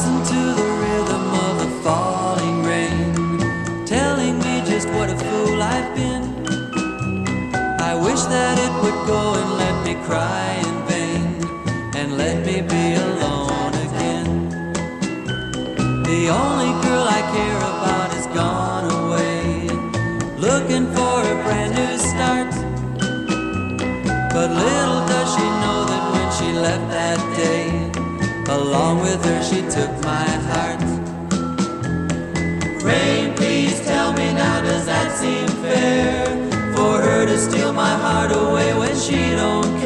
listen to the rhythm of the falling rain, telling me just what a fool I've been. I wish that it would go and let me cry in vain, and let me be alone again. The only girl I care about is gone away, looking for a brand new start. But little does she know that when she left that day, along with her she took my heart. Rain, please tell me now, does that seem fair? For her to steal my heart away when she don't care.